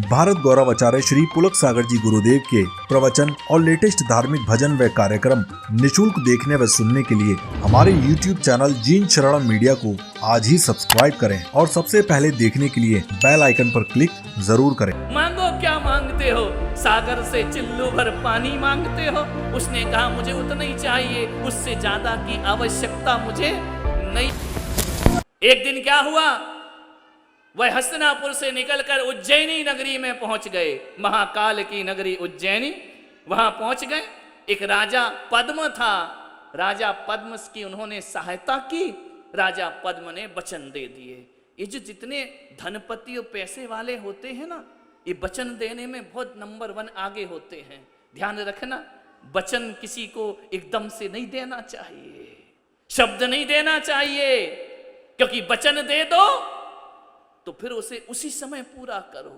भारत गौरव आचार्य श्री पुलक सागर जी गुरुदेव के प्रवचन और लेटेस्ट धार्मिक भजन व कार्यक्रम निशुल्क देखने व सुनने के लिए हमारे YouTube चैनल जीन शरणम मीडिया को आज ही सब्सक्राइब करें और सबसे पहले देखने के लिए बेल आइकन पर क्लिक जरूर करें। मांगो क्या मांगते हो? सागर से चिल्लू भर पानी मांगते हो? उसने कहा मुझे उतना ही चाहिए, उससे ज्यादा की आवश्यकता मुझे नहीं। एक दिन क्या हुआ, वह हस्तिनापुर से निकलकर उज्जैनी नगरी में पहुंच गए। महाकाल की नगरी उज्जैनी, वहां पहुंच गए। एक राजा पद्म था, राजा पद्म की उन्होंने सहायता की। राजा पद्म ने वचन दे दिए। ये जो जितने धनपति और पैसे वाले होते हैं ना, ये वचन देने में बहुत नंबर 1 आगे होते हैं। ध्यान रखना, वचन किसी को एकदम से नहीं देना चाहिए, शब्द नहीं देना चाहिए, क्योंकि वचन दे दो तो फिर उसे उसी समय पूरा करो।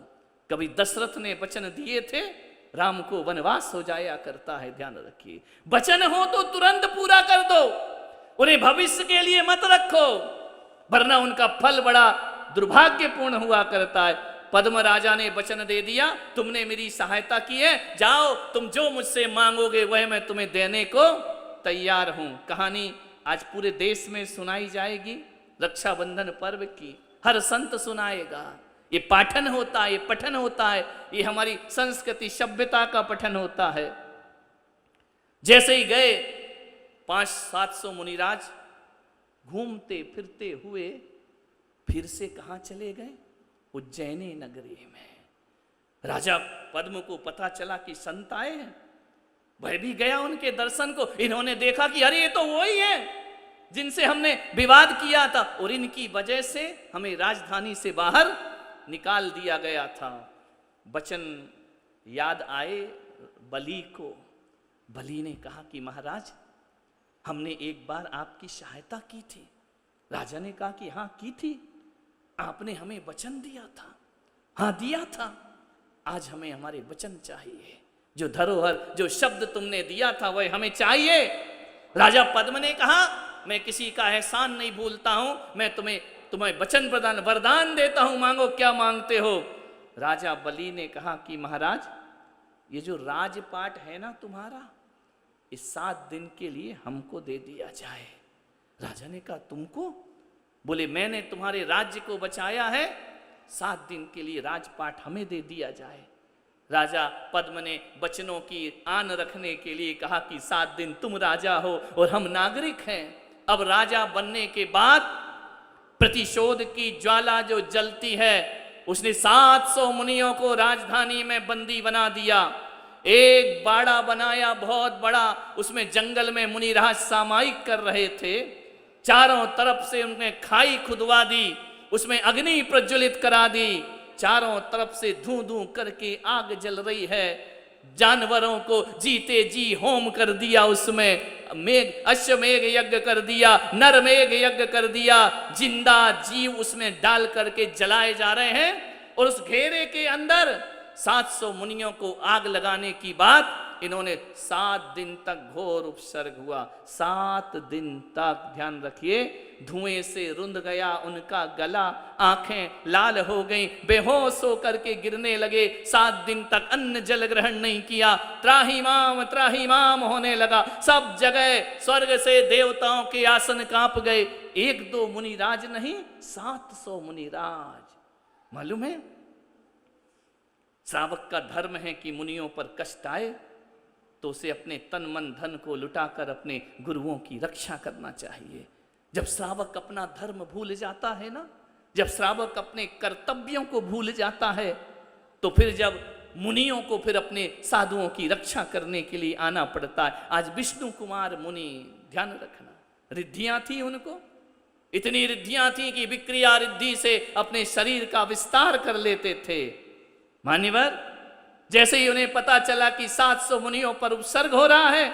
कभी दशरथ ने वचन दिए थे, राम को वनवास हो जाया करता है। ध्यान रखिए, वचन हो तो तुरंत पूरा कर दो, उन्हें भविष्य के लिए मत रखो, वरना उनका फल बड़ा दुर्भाग्यपूर्ण हुआ करता है। पद्म राजा ने वचन दे दिया, तुमने मेरी सहायता की है, जाओ तुम जो मुझसे मांगोगे वह मैं तुम्हें देने को तैयार हूं। कहानी आज पूरे देश में सुनाई जाएगी, रक्षाबंधन पर्व की। हर संत सुनाएगा। ये पाठन होता है, ये पठन होता है, ये हमारी संस्कृति सभ्यता का पठन होता है। जैसे ही गए 500-700 मुनिराज घूमते फिरते हुए फिर से कहां चले गए? उज्जैनी नगरी में। राजा पद्म को पता चला कि संत आए हैं, वह भी गया उनके दर्शन को। इन्होंने देखा कि अरे ये तो वही है जिनसे हमने विवाद किया था, और इनकी वजह से हमें राजधानी से बाहर निकाल दिया गया था। वचन याद आए बलि को। बलि ने कहा कि महाराज, हमने एक बार आपकी सहायता की थी। राजा ने कहा कि हाँ की थी, आपने हमें वचन दिया था। हाँ दिया था, आज हमें हमारे वचन चाहिए। जो धरोहर, जो शब्द तुमने दिया था वह हमें चाहिए। राजा पद्म ने कहा मैं किसी का एहसान नहीं भूलता हूं, मैं तुम्हें वचन प्रदान वरदान देता हूं, मांगो क्या मांगते हो। राजा बलि ने कहा कि महाराज, ये जो राजपाट है ना तुम्हारा, इस 7 दिन के लिए हमको दे दिया जाए। राजा ने कहा तुमको? बोले मैंने तुम्हारे राज्य को बचाया है, 7 दिन के लिए राजपाट हमें दे दिया जाए। राजा पद्म ने वचनों की आन रखने के लिए कहा कि 7 दिन तुम राजा हो और हम नागरिक हैं। अब राजा बनने के बाद प्रतिशोध की ज्वाला जो जलती है, उसने 700 मुनियों को राजधानी में बंदी बना दिया। एक बाड़ा बनाया बहुत बड़ा, उसमें जंगल में मुनिराज सामायिक कर रहे थे। चारों तरफ से उन्होंने खाई खुदवा दी, उसमें अग्नि प्रज्वलित करा दी। चारों तरफ से धूं धूं करके आग जल रही है। जानवरों को जीते जी होम कर दिया, उसमें अश्वमेघ यज्ञ कर दिया, नरमेघ यज्ञ कर दिया। जिंदा जीव उसमें डाल करके जलाए जा रहे हैं। और उस घेरे के अंदर 700 मुनियों को आग लगाने की बात, इन्होंने 7 दिन तक घोर उपसर्ग हुआ। 7 दिन तक, ध्यान रखिए, धुएं से रुंध गया उनका गला, आंखें लाल हो गईं, बेहोश होकर के गिरने लगे। 7 दिन तक अन्न जल ग्रहण नहीं किया। त्राहिमाम होने लगा। सब जगह स्वर्ग से देवताओं के आसन कांप गए। 1-2 मुनिराज नहीं, 700 मुनिराज। मालूम है, श्रावक का धर्म है कि मुनियों पर कष्ट आए तो उसे अपने तन मन धन को लुटाकर अपने गुरुओं की रक्षा करना चाहिए। जब श्रावक अपना धर्म भूल जाता है ना, जब श्रावक अपने कर्तव्यों को भूल जाता है, तो फिर जब मुनियों को फिर अपने साधुओं की रक्षा करने के लिए आना पड़ता है। आज विष्णु कुमार मुनि, ध्यान रखना, रिद्धियां थी उनको, इतनी रिद्धियां थी कि विक्रिया रिद्धि से अपने शरीर का विस्तार कर लेते थे। मान्यवर, जैसे ही उन्हें पता चला कि 700 मुनियों पर उपसर्ग हो रहा है,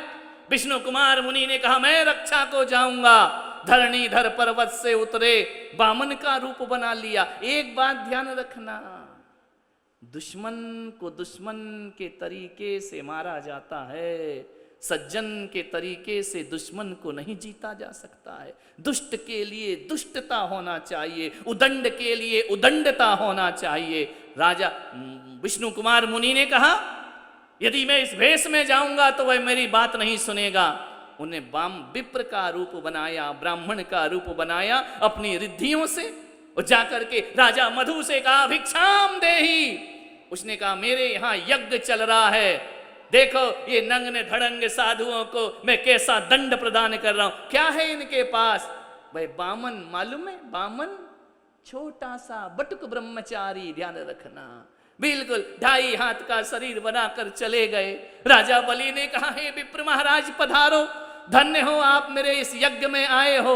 विष्णु कुमार मुनि ने कहा मैं रक्षा को जाऊंगा। धरणीधर पर्वत से उतरे, वामन का रूप बना लिया। एक बात ध्यान रखना, दुश्मन को दुश्मन के तरीके से मारा जाता है, सज्जन के तरीके से दुश्मन को नहीं जीता जा सकता है। दुष्ट के लिए दुष्टता होना चाहिए, उदंड के लिए उदंडता होना चाहिए। राजा विष्णु कुमार मुनि ने कहा, यदि मैं इस भेष में जाऊंगा तो वह मेरी बात नहीं सुनेगा। उन्हें वाम विप्र का रूप बनाया, ब्राह्मण का रूप बनाया अपनी रिद्धियों से, और जाकर के राजा मधु से कहा, भिक्षाम देही। उसने कहा, मेरे यहाँ यज्ञ चल रहा है, देखो ये नंगने धड़ंग साधुओं को मैं कैसा दंड प्रदान कर रहा हूं। क्या है इनके पास? भाई बामन, मालूम है बामन? छोटा सा बटुक ब्रह्मचारी, ध्यान रखना, बिल्कुल 2.5 हाथ का शरीर बनाकर चले गए। राजा बलि ने कहा, हे विप्र महाराज पधारो, धन्य हो आप मेरे इस यज्ञ में आए हो।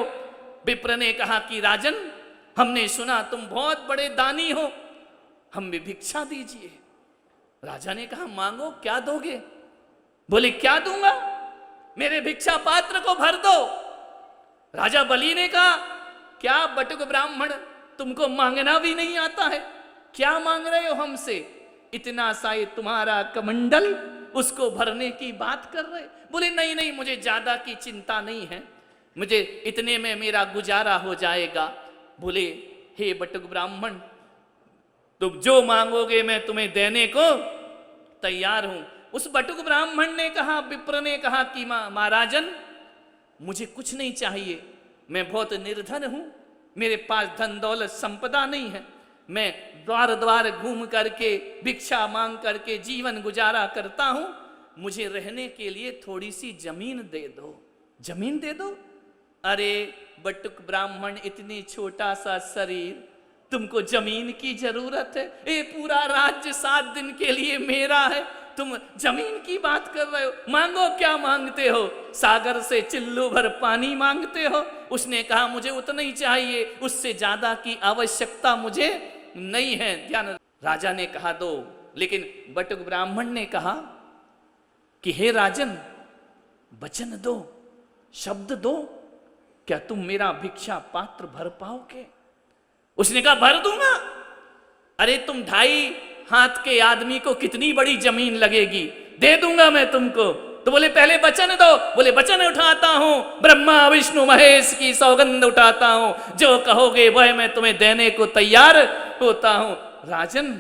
विप्र ने कहा कि राजन, हमने सुना तुम बहुत बड़े दानी हो, हमें भिक्षा दीजिए। राजा ने कहा, मांगो, क्या दोगे? बोले, क्या दूंगा? मेरे भिक्षा पात्र को भर दो। राजा बलि ने कहा, क्या बटुक ब्राह्मण, तुमको मांगना भी नहीं आता है? क्या मांग रहे हो हमसे? इतना सा ये तुम्हारा कमंडल, उसको भरने की बात कर रहे? बोले, नहीं नहीं, मुझे ज्यादा की चिंता नहीं है, मुझे इतने में मेरा गुजारा हो जाएगा। बोले, हे बटुक ब्राह्मण, तुम जो मांगोगे मैं तुम्हें देने को तैयार हूं। उस बटुक ब्राह्मण ने कहा, विप्र ने कहा कि महाराजन, मुझे कुछ नहीं चाहिए, मैं बहुत निर्धन हूं, मेरे पास धन दौलत संपदा नहीं है, मैं द्वार द्वार घूम करके भिक्षा मांग करके जीवन गुजारा करता हूं, मुझे रहने के लिए थोड़ी सी जमीन दे दो। जमीन दे दो? अरे बटुक ब्राह्मण, इतनी छोटा सा शरीर, तुमको जमीन की जरूरत है? ये पूरा राज्य 7 दिन के लिए मेरा है, तुम जमीन की बात कर रहे हो? मांगो, क्या मांगते हो? सागर से चिल्लू भर पानी मांगते हो? उसने कहा, मुझे उतना ही चाहिए, उससे ज्यादा की आवश्यकता मुझे नहीं है। ध्यान। राजा ने कहा, दो। लेकिन बटुक ब्राह्मण ने कहा कि हे राजन, वचन दो, शब्द दो, क्या तुम मेरा भिक्षा पात्र भर पाओगे? उसने कहा, भर दूंगा। अरे तुम 2.5 हाथ के आदमी को कितनी बड़ी जमीन लगेगी, दे दूंगा मैं तुमको। तो बोले, पहले वचन दो। बोले, वचन उठाता हूं, ब्रह्मा विष्णु महेश की सौगंध उठाता हूं, जो कहोगे वह मैं तुम्हें देने को तैयार होता हूं। राजन,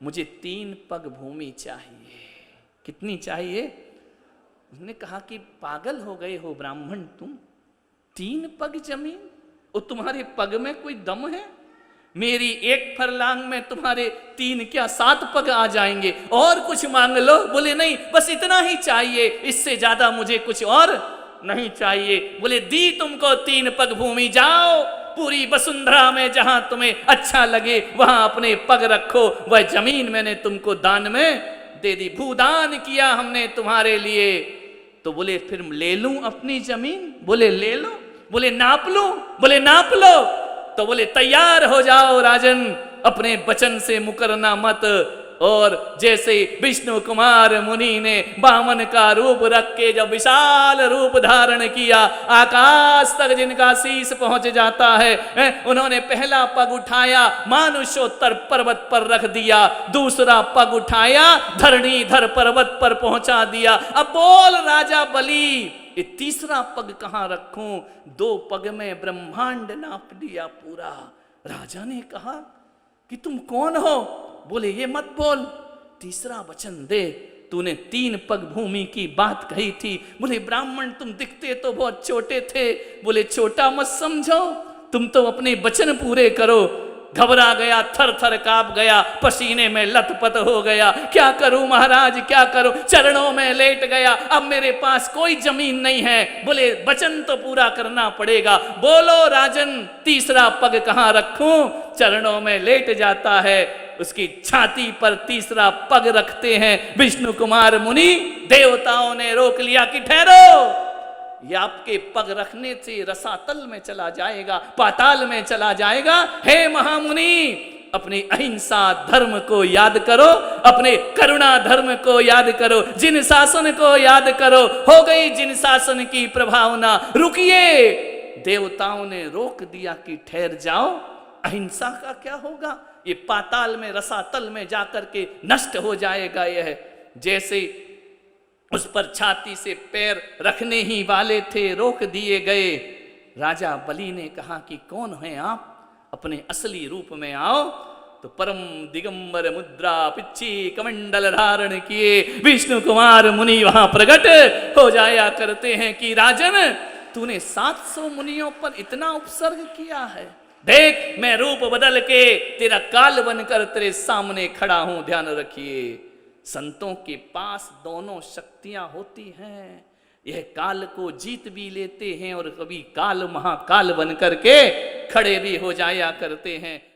मुझे 3 पग भूमि चाहिए। कितनी चाहिए? उसने कहा कि पागल हो गए हो ब्राह्मण तुम, 3 पग जमीन? और तुम्हारे पग में कोई दम है? मेरी 1 फरलांग में तुम्हारे 3 क्या 7 पग आ जाएंगे, और कुछ मांग लो। बोले, नहीं, बस इतना ही चाहिए, इससे ज्यादा मुझे कुछ और नहीं चाहिए। बोले, दी तुमको 3 पग भूमि, जाओ पूरी वसुंधरा में जहां तुम्हें अच्छा लगे वहां अपने पग रखो। वह जमीन मैंने तुमको दान में दे दी, भूदान किया हमने तुम्हारे लिए। तो बोले, फिर ले लूं अपनी जमीन? बोले, ले लो। बोले, नाप लो? बोले, नाप लो। तो बोले, तैयार हो जाओ राजन, अपने वचन से मुकरना मत। और जैसे विष्णु कुमार मुनि ने बामन का रूप रख के जब विशाल रूप धारण किया, आकाश तक जिनका शीश पहुंच जाता है, उन्होंने पहला पग उठाया, मानुषोत्तर पर्वत पर रख दिया, दूसरा पग उठाया, धरणीधर पर्वत पर पहुंचा दिया। अब बोल राजा बलि, ये तीसरा पग कहां रखूं? 2 पग में ब्रह्मांड नाप लिया पूरा। राजा ने कहा कि तुम कौन हो? बोले, ये मत बोल, तीसरा वचन दे, तूने 3 पग भूमि की बात कही थी। बोले, ब्राह्मण तुम दिखते तो बहुत छोटे थे। बोले, छोटा मत समझो, तुम तो अपने वचन पूरे करो। घबरा गया, थर थर कांप गया, पसीने में लथपथ हो गया। क्या करूं महाराज, क्या करूं? चरणों में लेट गया, अब मेरे पास कोई जमीन नहीं है। बोले, वचन तो पूरा करना पड़ेगा। बोलो राजन, तीसरा पग कहां रखूं? चरणों में लेट जाता है, उसकी छाती पर तीसरा पग रखते हैं विष्णु कुमार मुनि। देवताओं ने रोक लिया कि ठहरो, ये आपके पग रखने से रसातल में चला जाएगा, पाताल में चला जाएगा। हे महामुनि, अपने अहिंसा धर्म को याद करो, अपने करुणा धर्म को याद करो, जिन शासन को याद करो। हो गई जिन शासन की प्रभावना, रुकिए। देवताओं ने रोक दिया कि ठहर जाओ, अहिंसा का क्या होगा? ये पाताल में रसातल में जाकर के नष्ट हो जाएगा। यह जैसे उस पर छाती से पैर रखने ही वाले थे, रोक दिए गए। राजा बलि ने कहा कि कौन है आप, अपने असली रूप में आओ। तो परम दिगंबर मुद्रा पिच्ची कमंडल धारण किए विष्णु कुमार मुनि वहां प्रकट हो जाया करते हैं कि राजन, तूने 700 मुनियों पर इतना उपसर्ग किया है, देख मैं रूप बदल के तेरा काल बनकर तेरे सामने खड़ा हूं। ध्यान रखिए, संतों के पास दोनों शक्तियां होती हैं। यह काल को जीत भी लेते हैं और कभी काल महाकाल बन करके खड़े भी हो जाया करते हैं।